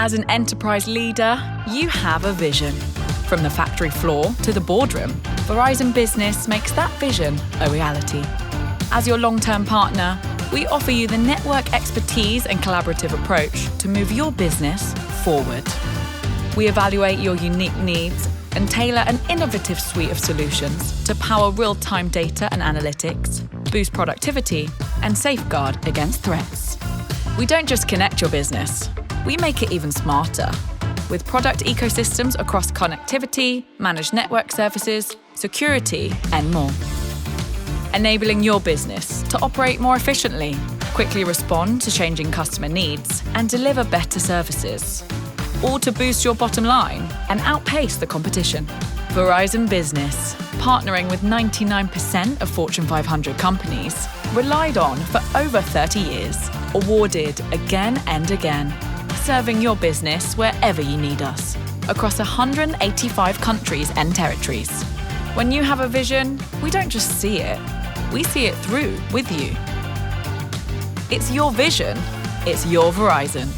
As an enterprise leader, you have a vision. From the factory floor to the boardroom, Verizon Business makes that vision a reality. As your long-term partner, we offer you the network expertise and collaborative approach to move your business forward. We evaluate your unique needs and tailor an innovative suite of solutions to power real-time data and analytics, boost productivity, and safeguard against threats. We don't just connect your business, we make it even smarter, with product ecosystems across connectivity, managed network services, security, and more. Enabling your business to operate more efficiently, quickly respond to changing customer needs, and deliver better services. All to boost your bottom line and outpace the competition. Verizon Business, partnering with 99% of Fortune 500 companies, relied on for over 30 years, awarded again and again, serving your business wherever you need us, across 185 countries and territories. When you have a vision, we don't just see it, we see it through with you. It's your vision, it's your Verizon.